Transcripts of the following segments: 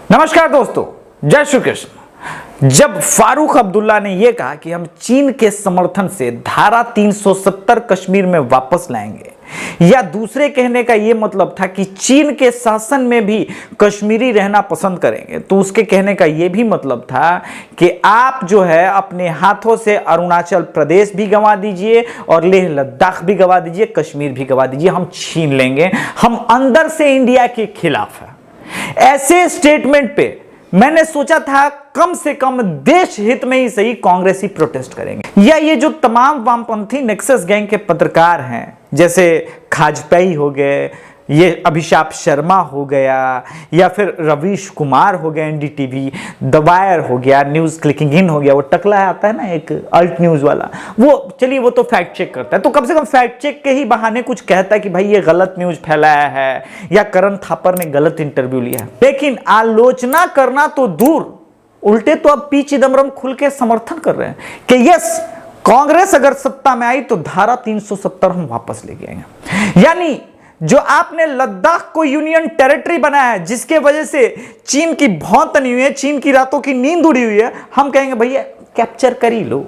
नमस्कार दोस्तों, जय श्री कृष्ण। जब फारूक अब्दुल्ला ने यह कहा कि हम चीन के समर्थन से धारा 370 कश्मीर में वापस लाएंगे, या दूसरे कहने का यह मतलब था कि चीन के शासन में भी कश्मीरी रहना पसंद करेंगे, तो उसके कहने का यह भी मतलब था कि आप जो है अपने हाथों से अरुणाचल प्रदेश भी गंवा दीजिए और लेह लद्दाख भी गंवा दीजिए, कश्मीर भी गंवा दीजिए, हम छीन लेंगे, हम अंदर से इंडिया के खिलाफ है। ऐसे स्टेटमेंट पे मैंने सोचा था कम से कम देश हित में ही सही कांग्रेसी प्रोटेस्ट करेंगे, या ये जो तमाम वामपंथी नेक्सस गैंग के पत्रकार हैं, जैसे खाजपेयी हो गए, ये अभिशाप शर्मा हो गया, या फिर रवीश कुमार हो गया एनडीटीवी, द वायर हो गया, न्यूज क्लिकिंग इन हो गया, वो टकला आता है ना एक अल्ट न्यूज वाला, वो चलिए वो तो फैक्ट चेक करता है, तो कम से कम फैक्ट चेक के ही बहाने कुछ कहता है कि भाई ये गलत न्यूज फैलाया है या करण थापर ने गलत इंटरव्यू लिया है। लेकिन आलोचना करना तो दूर, उल्टे तो अब पी चिदम्बरम खुल के समर्थन कर रहे हैं कि यस, कांग्रेस अगर सत्ता में आई तो धारा 370 हम वापस लेके आएंगे। यानी जो आपने लद्दाख को यूनियन टेरिटरी बनाया है, जिसके वजह से चीन की भौं तनी हुई है, चीन की रातों की नींद उड़ी हुई है, हम कहेंगे भैया कैप्चर कर ही लो।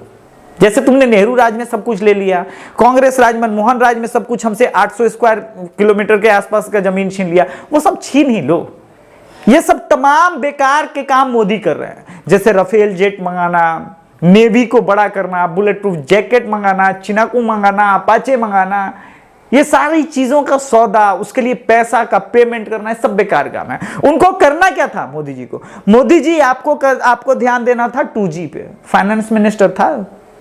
जैसे तुमने नेहरू राज में सब कुछ ले लिया, कांग्रेस राज, मनमोहन राज में सब कुछ हमसे 800 स्क्वायर किलोमीटर के आसपास का जमीन छीन लिया, वो सब छीन ही लो। ये सब तमाम बेकार के काम मोदी कर रहे हैं, जैसे राफेल जेट मंगाना, नेवी को बड़ा करना, बुलेट प्रूफ जैकेट मंगाना, चिनाकू मंगाना, अपाचे मंगाना, ये सारी चीजों का सौदा, उसके लिए पैसा का पेमेंट करना, सब बेकार काम है। उनको करना क्या था मोदी जी को? मोदी जी आपको ध्यान देना था 2G पे। फाइनेंस मिनिस्टर था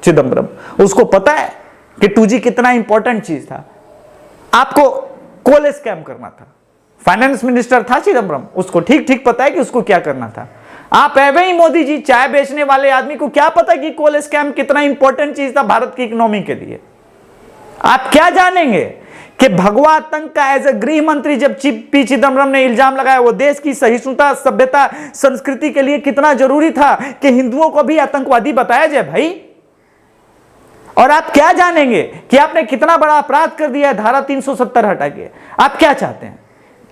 चिदम्बरम, उसको पता है कि 2G कितना इंपॉर्टेंट चीज था। आपको कोल स्कैम करना था, फाइनेंस मिनिस्टर था चिदम्बरम, उसको ठीक ठीक पता है कि उसको क्या करना था। आप एवं ही मोदी जी, चाय बेचने वाले आदमी को क्या पता कि कोल स्कैम कितना इंपॉर्टेंट चीज था भारत की इकोनॉमी के लिए? आप क्या जानेंगे कि भगवा आतंक का एज ए गृह मंत्री जब पी चिदम्बरम ने इल्जाम लगाया, वो देश की सहिष्णुता, सभ्यता, संस्कृति के लिए कितना जरूरी था कि हिंदुओं को भी आतंकवादी बताया जाए भाई। और आप क्या जानेंगे कि आपने कितना बड़ा अपराध कर दिया है धारा 370 हटा के? आप क्या चाहते हैं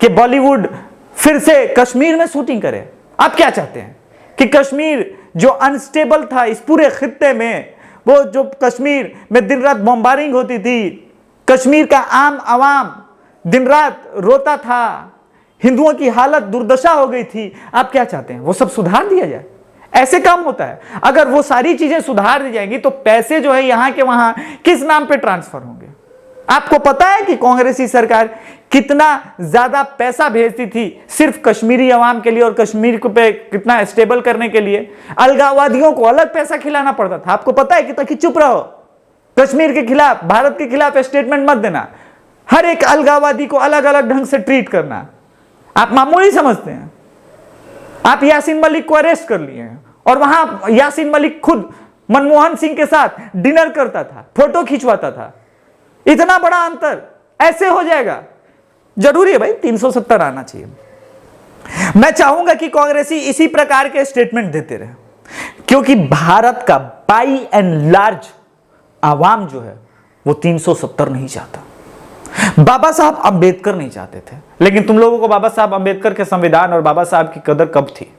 कि बॉलीवुड फिर से कश्मीर में शूटिंग करे? आप क्या चाहते हैं कि कश्मीर जो अनस्टेबल था इस पूरे खित्ते में, वो जो कश्मीर में दिन रात बॉम्बारिंग होती थी, कश्मीर का आम आवाम दिन रात रोता था, हिंदुओं की हालत दुर्दशा हो गई थी, आप क्या चाहते हैं वो सब सुधार दिया जाए? ऐसे काम होता है। अगर वो सारी चीजें सुधार दी जाएंगी तो पैसे जो है यहां के वहां किस नाम पे ट्रांसफर होंगे? आपको पता है कि कांग्रेसी सरकार कितना ज्यादा पैसा भेजती थी सिर्फ कश्मीरी अवाम के लिए और कश्मीर को पे कितना स्टेबल करने के लिए? अलगाववादियों को अलग पैसा खिलाना पड़ता था, आपको पता है कि? ताकि चुप रहो, कश्मीर के खिलाफ, भारत के खिलाफ स्टेटमेंट मत देना, हर एक अलगाववादी को अलग अलग ढंग से ट्रीट करना, आप मामूली समझते हैं। आप यासीन मलिक को अरेस्ट कर लिए हैं और वहां यासीन मलिक खुद मनमोहन सिंह के साथ डिनर करता था, फोटो खिंचवाता था। इतना बड़ा अंतर ऐसे हो जाएगा? जरूरी है भाई 370 आना चाहिए। मैं चाहूंगा कि कांग्रेसी इसी प्रकार के स्टेटमेंट देते रहे, क्योंकि भारत का बाई एंड लार्ज आवाम जो है वो 370 नहीं चाहता। बाबा साहब अंबेडकर नहीं चाहते थे, लेकिन तुम लोगों को बाबा साहब अंबेडकर के संविधान और बाबा साहब की कदर कब थी?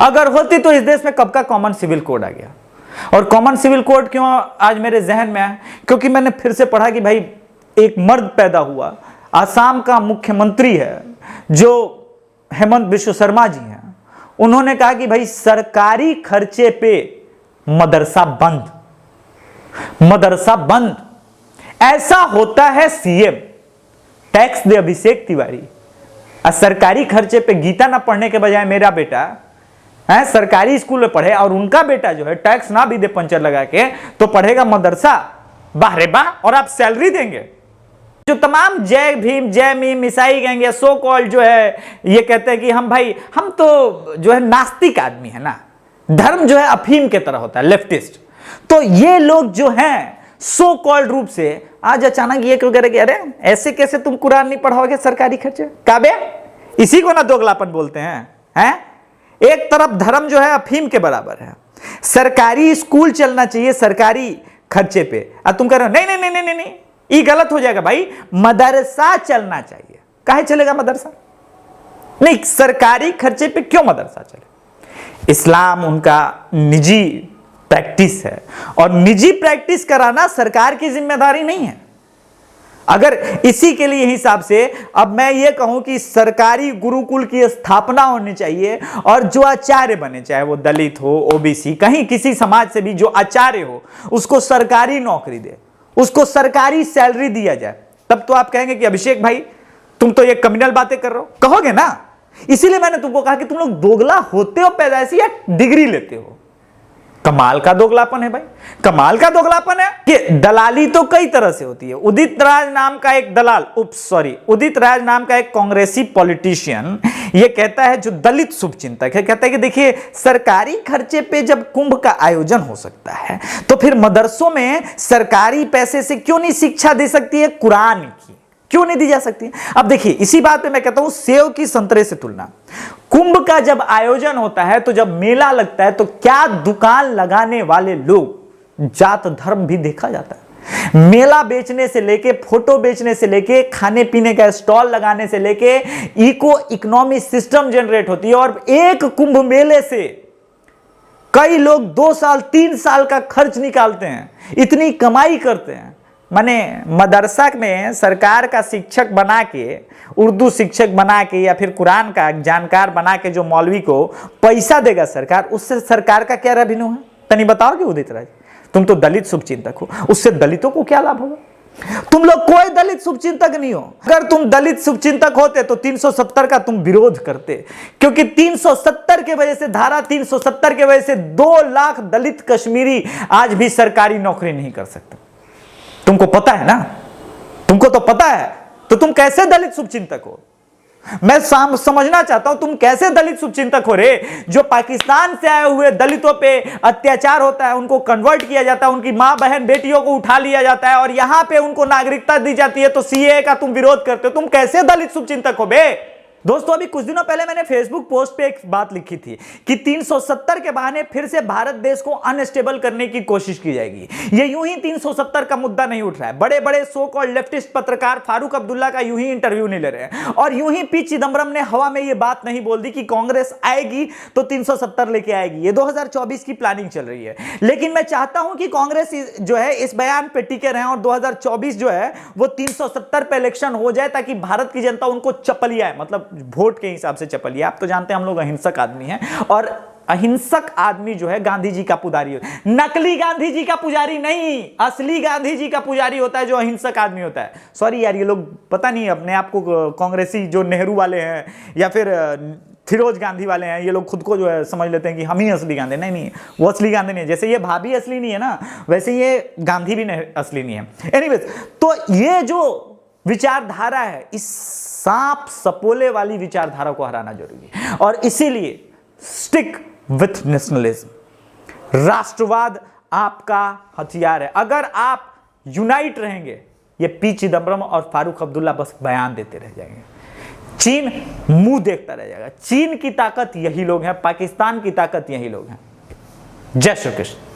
अगर होती तो इस देश में कब का कॉमन सिविल कोड आ गया। और कॉमन सिविल कोड क्यों आज मेरे जहन में है? क्योंकि मैंने फिर से पढ़ा कि भाई एक मर्द पैदा हुआ, असम का मुख्यमंत्री है जो हेमंत बिश्व शर्मा जी हैं, उन्होंने कहा कि भाई सरकारी खर्चे पे मदरसा बंद, मदरसा बंद। ऐसा होता है सीएम, टैक्स दे अभिषेक तिवारी। सरकारी खर्चे पे गीता ना पढ़ने के बजाय मेरा बेटा है सरकारी स्कूल में पढ़े, और उनका बेटा जो है टैक्स ना भी दे पंचर लगा के, तो पढ़ेगा मदरसा। वाह रे वाह! और आप सैलरी देंगे। जो तमाम जय भीम, जय मीम, ईसाई गैंग या सो कॉल्ड जो है ये कहते हैं कि हम भाई, हम तो जो है नास्तिक आदमी है ना, धर्म जो है अफीम के तरह होता है, लेफ्टिस्ट। तो ये लोग जो हैं सो कॉल्ड रूप से आज अचानक ये क्यों करे कि अरे ऐसे कैसे तुम कुरान नहीं पढ़ाओगे सरकारी खर्चे? काबे इसी को ना दोगलापन बोलते हैं? एक तरफ धर्म जो है अफीम के बराबर है, सरकारी स्कूल चलना चाहिए सरकारी खर्चे पे, और तुम कह रहे हो नहीं नहीं नहीं नहीं नहीं, ये गलत हो जाएगा भाई, मदरसा चलना चाहिए। काहे चलेगा मदरसा? नहीं, सरकारी खर्चे पे क्यों मदरसा चले? इस्लाम उनका निजी प्रैक्टिस है और निजी प्रैक्टिस कराना सरकार की जिम्मेदारी नहीं है। अगर इसी के लिए हिसाब से अब मैं ये कहूं कि सरकारी गुरुकुल की स्थापना होनी चाहिए और जो आचार्य बने, चाहे वो दलित हो, ओबीसी, कहीं किसी समाज से भी जो आचार्य हो, उसको सरकारी नौकरी दे, उसको सरकारी सैलरी दिया जाए, तब तो आप कहेंगे कि अभिषेक भाई तुम तो ये क्रिमिनल बातें कर रहे हो, कहोगे ना। इसीलिए मैंने तुमको कहा कि तुम लोग दोगला होते हो पैदाइशी या डिग्री लेते हो। कमाल का दोगलापन है भाई, कमाल का दोगलापन है कि दलाली तो कई तरह से होती है। उदित राज नाम का एक दलाल, उदित राज नाम का एक कांग्रेसी पॉलिटिशियन ये कहता है, जो दलित शुभचिंतक है, कहता है कि देखिए सरकारी खर्चे पे जब कुंभ का आयोजन हो सकता है तो फिर मदरसों में सरकारी पैसे से क्यों नहीं शिक्षा दे सकती है कुरान की, क्यों नहीं दी जा सकती? अब देखिए इसी बात पे मैं कहता हूं सेव की संतरे से तुलना। कुंभ का जब आयोजन होता है तो जब मेला लगता है तो क्या दुकान लगाने वाले लोग जात धर्म भी देखा जाता है? मेला बेचने से लेके, फोटो बेचने से लेके, खाने पीने का स्टॉल लगाने से लेके इको इकोनॉमी सिस्टम जनरेट होती है और एक कुंभ मेले से कई लोग 2 साल 3 साल का खर्च निकालते हैं, इतनी कमाई करते हैं। माने मदरसा में सरकार का शिक्षक बना के, उर्दू शिक्षक बना के या फिर कुरान का जानकार बना के जो मौलवी को पैसा देगा सरकार, उससे सरकार का क्या रेवेन्यू है? तनी बताओगे उदित राज? तुम तो दलित शुभचिंतक हो, उससे दलितों को क्या लाभ होगा? तुम लोग कोई दलित शुभचिंतक नहीं हो। अगर तुम दलित शुभचिंतक होते तो 370 का तुम विरोध करते, क्योंकि 370 के वजह से, धारा 370 के वजह से 2 लाख दलित कश्मीरी आज भी सरकारी नौकरी नहीं कर सकते। तुमको पता है ना, तुमको तो पता है, तो तुम कैसे दलित शुभचिंतक हो? मैं समझना चाहता हूं तुम कैसे दलित शुभचिंतक हो रे, जो पाकिस्तान से आए हुए दलितों पे अत्याचार होता है, उनको कन्वर्ट किया जाता है, उनकी मां बहन बेटियों को उठा लिया जाता है और यहां पे उनको नागरिकता दी जाती है, तो सीए का तुम विरोध करते हो। तुम कैसे दलित शुभचिंतक हो बे? दोस्तों अभी कुछ दिनों पहले मैंने फेसबुक पोस्ट पे एक बात लिखी थी कि 370 के बहाने फिर से भारत देश को अनस्टेबल करने की कोशिश की जाएगी। ये यूं ही 370 का मुद्दा नहीं उठ रहा है, बड़े बड़े सो कॉल्ड लेफ्टिस्ट पत्रकार फारूक अब्दुल्ला का यूं ही इंटरव्यू नहीं ले रहे हैं और यूं ही पी चिदम्बरम ने हवा में ये बात नहीं बोल दी कि कांग्रेस आएगी तो 370 लेके आएगी। ये 2024 की प्लानिंग चल रही है, लेकिन मैं चाहता हूं कि कांग्रेस जो है इस बयान पे टिके रहे और 2024 जो है वो 370 पे इलेक्शन हो जाए, ताकि भारत की जनता उनको चपलियाए, मतलब वोट के हिसाब से चपलिया। आप तो जानते हैं हम लोग अहिंसक आदमी हैं और अहिंसक आदमी जो है गांधी जी का पुजारी होता है। नकली गांधी जी का पुजारी नहीं, असली गांधी जी का पुजारी होता है जो अहिंसक आदमी होता है। सॉरी यार, ये लोग पता नहीं अपने आप को कांग्रेसी जो नेहरू वाले हैं या फिर फिरोज गांधी वाले हैं, ये लोग खुद को जो है समझ लेते हैं कि हम ही असली गांधी। नहीं नहीं, वो असली गांधी नहीं है। जैसे ये भाभी असली नहीं है ना, वैसे ये गांधी भी असली नहीं है। एनीवेज, तो ये जो विचारधारा है, इस सांप सपोले वाली विचारधारा को हराना जरूरी है और इसीलिए स्टिक विथ नेशनलिज्म। राष्ट्रवाद आपका हथियार है। अगर आप यूनाइट रहेंगे, ये पी चिदम्बरम और फारूक अब्दुल्ला बस बयान देते रह जाएंगे, चीन मुंह देखता रह जाएगा। चीन की ताकत यही लोग हैं, पाकिस्तान की ताकत यही लोग हैं। जय श्री कृष्ण।